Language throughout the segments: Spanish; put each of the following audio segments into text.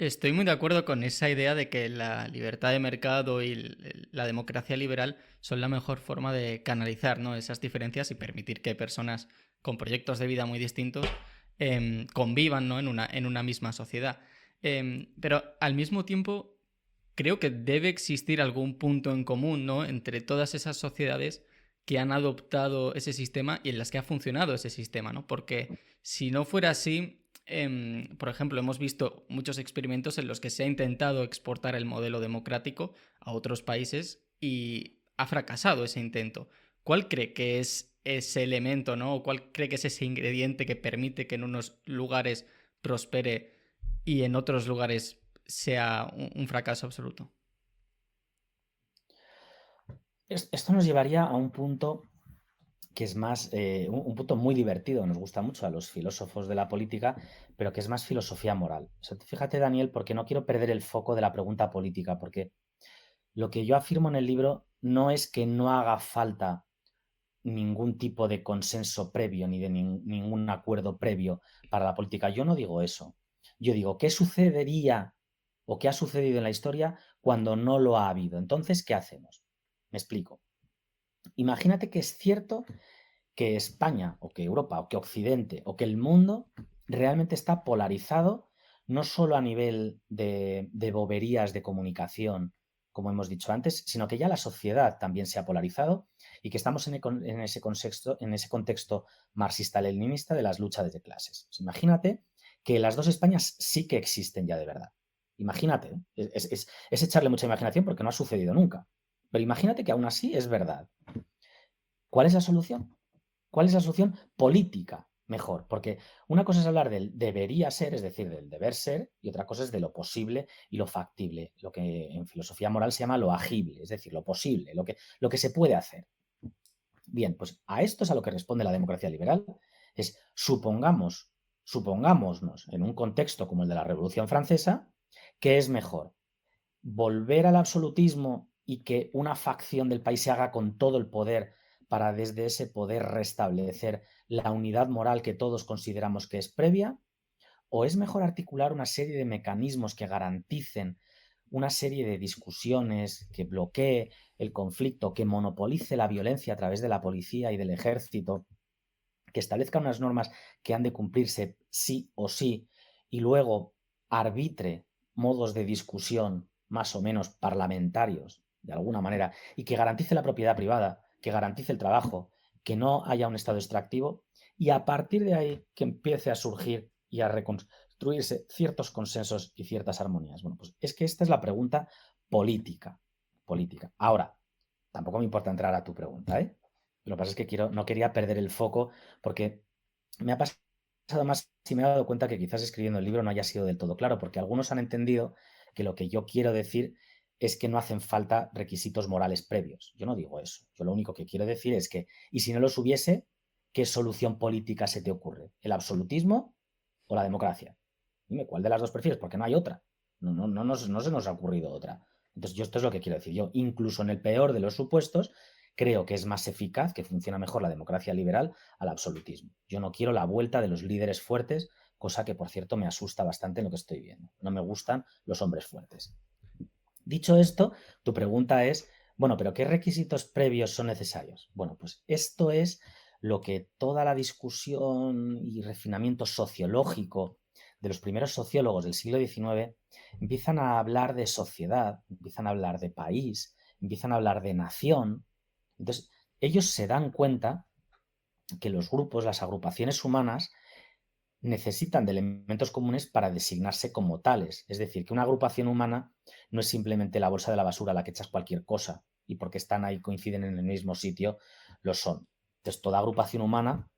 Estoy muy de acuerdo con esa idea de que la libertad de mercado y la democracia liberal son la mejor forma de canalizar, ¿no?, esas diferencias y permitir que personas con proyectos de vida muy distintos convivan, ¿no?, en una misma sociedad. Pero al mismo tiempo creo que debe existir algún punto en común, ¿no?, entre todas esas sociedades que han adoptado ese sistema y en las que ha funcionado ese sistema, ¿no? Porque si no fuera así, por ejemplo, hemos visto muchos experimentos en los que se ha intentado exportar el modelo democrático a otros países y ha fracasado ese intento. ¿Cuál cree que es ese elemento, ¿no? ¿O cuál cree que es ese ingrediente que permite que en unos lugares prospere y en otros lugares sea un fracaso absoluto? Esto nos llevaría a un punto que es más, un punto muy divertido, nos gusta mucho a los filósofos de la política, pero que es más filosofía moral. O sea, fíjate, Daniel, porque no quiero perder el foco de la pregunta política, porque lo que yo afirmo en el libro no es que no haga falta ningún tipo de consenso previo ni de ningún acuerdo previo para la política. Yo no digo eso. Yo digo, ¿qué sucedería o qué ha sucedido en la historia cuando no lo ha habido? Entonces, ¿qué hacemos? Me explico. Imagínate que es cierto que España o que Europa o que Occidente o que el mundo realmente está polarizado, no solo a nivel de boberías de comunicación, como hemos dicho antes, sino que ya la sociedad también se ha polarizado y que estamos en ese contexto marxista-leninista de las luchas de clases. Pues imagínate que las dos Españas sí que existen ya de verdad. Imagínate, es echarle mucha imaginación porque no ha sucedido nunca. Pero imagínate que aún así es verdad. ¿Cuál es la solución? ¿Cuál es la solución política? Mejor, porque una cosa es hablar del debería ser, es decir, del deber ser, y otra cosa es de lo posible y lo factible, lo que en filosofía moral se llama lo agible, es decir, lo posible, lo que se puede hacer. Bien, pues a esto es a lo que responde la democracia liberal, es supongámonos en un contexto como el de la Revolución Francesa, que es mejor volver al absolutismo y que una facción del país se haga con todo el poder para desde ese poder restablecer la unidad moral que todos consideramos que es previa, o es mejor articular una serie de mecanismos que garanticen una serie de discusiones, que bloquee el conflicto, que monopolice la violencia a través de la policía y del ejército, que establezca unas normas que han de cumplirse sí o sí y luego arbitre modos de discusión más o menos parlamentarios, de alguna manera, y que garantice la propiedad privada, que garantice el trabajo, que no haya un Estado extractivo, y a partir de ahí que empiece a surgir y a reconstruirse ciertos consensos y ciertas armonías. Bueno, pues es que esta es la pregunta política. Política. Ahora, tampoco me importa entrar a tu pregunta, ¿eh? Lo que pasa es que no quería perder el foco porque me ha pasado más y me he dado cuenta que quizás escribiendo el libro no haya sido del todo claro, porque algunos han entendido que lo que yo quiero decir es que no hacen falta requisitos morales previos. Yo no digo eso. Yo lo único que quiero decir es que, y si no los hubiese, ¿qué solución política se te ocurre? ¿El absolutismo o la democracia? Dime, ¿cuál de las dos prefieres? Porque no hay otra. No se nos ha ocurrido otra. Entonces, yo esto es lo que quiero decir. Yo, incluso en el peor de los supuestos, creo que es más eficaz, que funciona mejor la democracia liberal al absolutismo. Yo no quiero la vuelta de los líderes fuertes, cosa que, por cierto, me asusta bastante en lo que estoy viendo. No me gustan los hombres fuertes. Dicho esto, tu pregunta es, bueno, pero ¿qué requisitos previos son necesarios? Bueno, pues esto es lo que toda la discusión y refinamiento sociológico de los primeros sociólogos del siglo XIX empiezan a hablar de sociedad, empiezan a hablar de país, empiezan a hablar de nación. Entonces, ellos se dan cuenta que los grupos, las agrupaciones humanas, necesitan de elementos comunes para designarse como tales. Es decir, que una agrupación humana no es simplemente la bolsa de la basura a la que echas cualquier cosa y porque están ahí, coinciden en el mismo sitio, lo son. Entonces, toda agrupación humana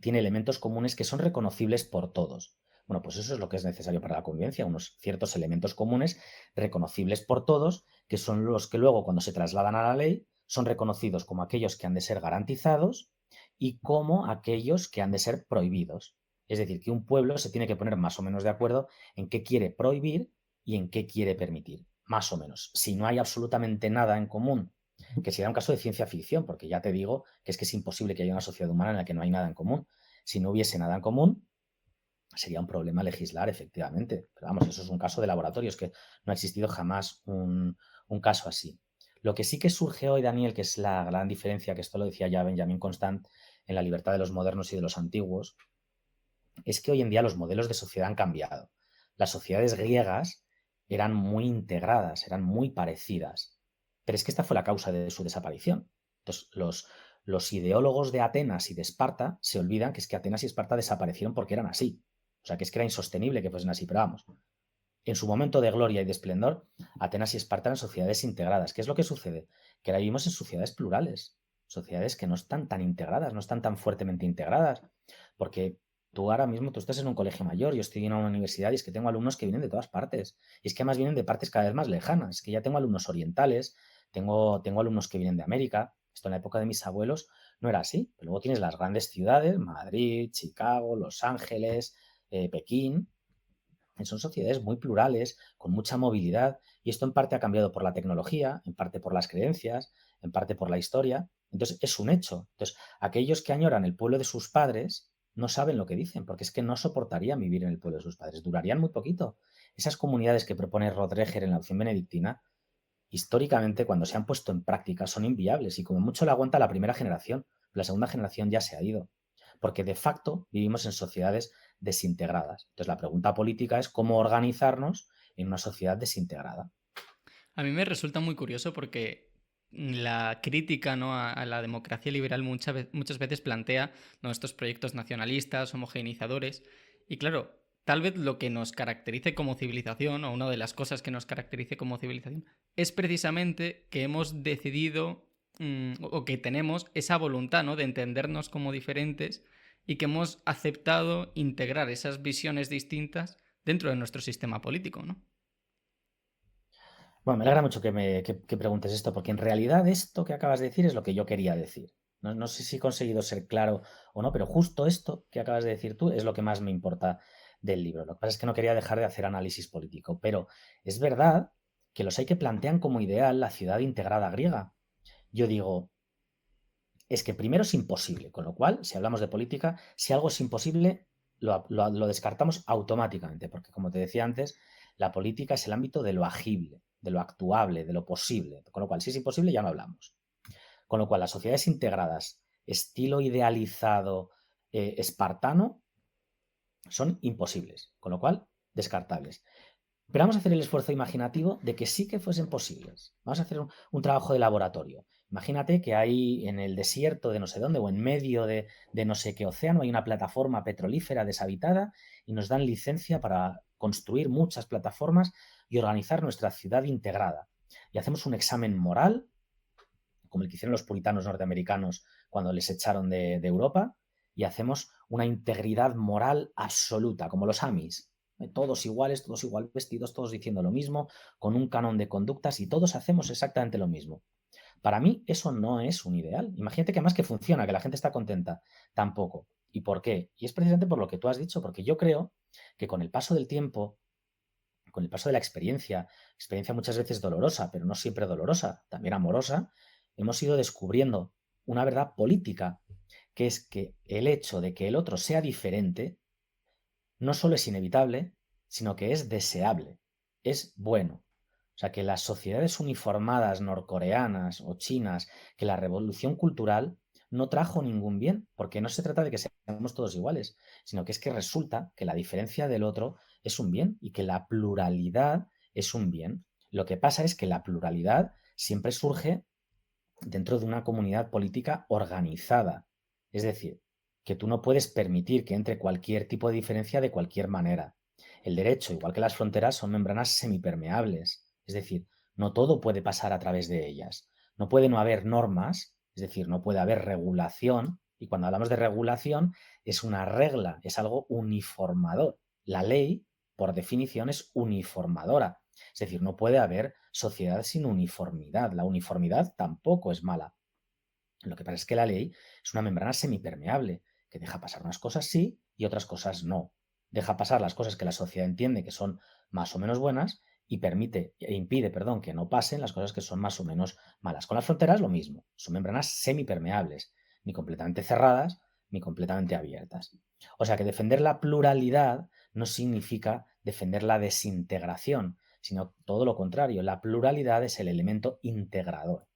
tiene elementos comunes que son reconocibles por todos. Bueno, pues eso es lo que es necesario para la convivencia, unos ciertos elementos comunes reconocibles por todos, que son los que luego, cuando se trasladan a la ley, son reconocidos como aquellos que han de ser garantizados y como aquellos que han de ser prohibidos. Es decir, que un pueblo se tiene que poner más o menos de acuerdo en qué quiere prohibir y en qué quiere permitir, más o menos. Si no hay absolutamente nada en común, que sería un caso de ciencia ficción, porque ya te digo que es imposible que haya una sociedad humana en la que no hay nada en común. Si no hubiese nada en común, sería un problema legislar, efectivamente. Pero vamos, eso es un caso de laboratorio, es que no ha existido jamás un caso así. Lo que sí que surge hoy, Daniel, que es la gran diferencia, que esto lo decía ya Benjamin Constant, en la libertad de los modernos y de los antiguos, es que hoy en día los modelos de sociedad han cambiado. Las sociedades griegas eran muy integradas, eran muy parecidas, pero es que esta fue la causa de su desaparición. Entonces, los ideólogos de Atenas y de Esparta se olvidan que es que Atenas y Esparta desaparecieron porque eran así. O sea, que es que era insostenible que fuesen así, pero vamos. En su momento de gloria y de esplendor, Atenas y Esparta eran sociedades integradas. ¿Qué es lo que sucede? Que ahora vivimos en sociedades plurales, sociedades que no están tan integradas, no están tan fuertemente integradas, porque tú ahora mismo, tú estás en un colegio mayor, yo estoy en una universidad y es que tengo alumnos que vienen de todas partes, y es que además vienen de partes cada vez más lejanas, es que ya tengo alumnos orientales, tengo alumnos que vienen de América, esto en la época de mis abuelos no era así, pero luego tienes las grandes ciudades, Madrid, Chicago, Los Ángeles, Pekín, son sociedades muy plurales, con mucha movilidad, y esto en parte ha cambiado por la tecnología, en parte por las creencias, en parte por la historia. Entonces, es un hecho. Entonces, aquellos que añoran el pueblo de sus padres no saben lo que dicen, porque es que no soportarían vivir en el pueblo de sus padres, durarían muy poquito. Esas comunidades que propone Rodríguez en la opción benedictina, históricamente, cuando se han puesto en práctica, son inviables y como mucho le aguanta la primera generación, la segunda generación ya se ha ido, porque de facto vivimos en sociedades desintegradas. Entonces, la pregunta política es cómo organizarnos en una sociedad desintegrada. A mí me resulta muy curioso porque la crítica, ¿no?, a la democracia liberal muchas veces plantea, ¿no?, estos proyectos nacionalistas, homogeneizadores. Y claro, tal vez lo que nos caracterice como civilización, o una de las cosas que nos caracterice como civilización, es precisamente que hemos decidido o que tenemos esa voluntad, ¿no?, de entendernos como diferentes y que hemos aceptado integrar esas visiones distintas dentro de nuestro sistema político, ¿no? Bueno, me alegra mucho que preguntes esto, porque en realidad esto que acabas de decir es lo que yo quería decir. No sé si he conseguido ser claro o no, pero justo esto que acabas de decir tú es lo que más me importa del libro. Lo que pasa es que no quería dejar de hacer análisis político, pero es verdad que los hay que plantean como ideal la ciudad integrada griega. Yo digo, es que primero es imposible, con lo cual, si hablamos de política, si algo es imposible, lo descartamos automáticamente, porque como te decía antes, la política es el ámbito de lo agible, de lo actuable, de lo posible, con lo cual, si es imposible, ya no hablamos. Con lo cual, las sociedades integradas, estilo idealizado espartano, son imposibles, con lo cual, descartables. Pero vamos a hacer el esfuerzo imaginativo de que sí que fuesen posibles. Vamos a hacer un trabajo de laboratorio. Imagínate que hay en el desierto de no sé dónde o en medio de no sé qué océano hay una plataforma petrolífera deshabitada y nos dan licencia para construir muchas plataformas y organizar nuestra ciudad integrada. Y hacemos un examen moral, como el que hicieron los puritanos norteamericanos cuando les echaron de Europa, y hacemos una integridad moral absoluta, como los Amis, todos iguales, todos igual vestidos, todos diciendo lo mismo, con un canon de conductas y todos hacemos exactamente lo mismo. Para mí eso no es un ideal. Imagínate que además que funciona, que la gente está contenta. Tampoco. ¿Y por qué? Y es precisamente por lo que tú has dicho, porque yo creo que con el paso del tiempo, con el paso de la experiencia muchas veces dolorosa, pero no siempre dolorosa, también amorosa, hemos ido descubriendo una verdad política, que es que el hecho de que el otro sea diferente no solo es inevitable, sino que es deseable, es bueno. O sea, que las sociedades uniformadas norcoreanas o chinas, que la revolución cultural no trajo ningún bien, porque no se trata de que seamos todos iguales, sino que es que resulta que la diferencia del otro es un bien y que la pluralidad es un bien. Lo que pasa es que la pluralidad siempre surge dentro de una comunidad política organizada. Es decir, que tú no puedes permitir que entre cualquier tipo de diferencia de cualquier manera. El derecho, igual que las fronteras, son membranas semipermeables. Es decir, no todo puede pasar a través de ellas. No puede no haber normas, es decir, no puede haber regulación. Y cuando hablamos de regulación, es una regla, es algo uniformador. La ley, por definición, es uniformadora. Es decir, no puede haber sociedad sin uniformidad. La uniformidad tampoco es mala. Lo que pasa es que la ley es una membrana semipermeable, que deja pasar unas cosas sí y otras cosas no. Deja pasar las cosas que la sociedad entiende que son más o menos buenas y impide, perdón, que no pasen las cosas que son más o menos malas. Con las fronteras lo mismo, son membranas semipermeables, ni completamente cerradas ni completamente abiertas. O sea que defender la pluralidad no significa defender la desintegración, sino todo lo contrario. La pluralidad es el elemento integrador.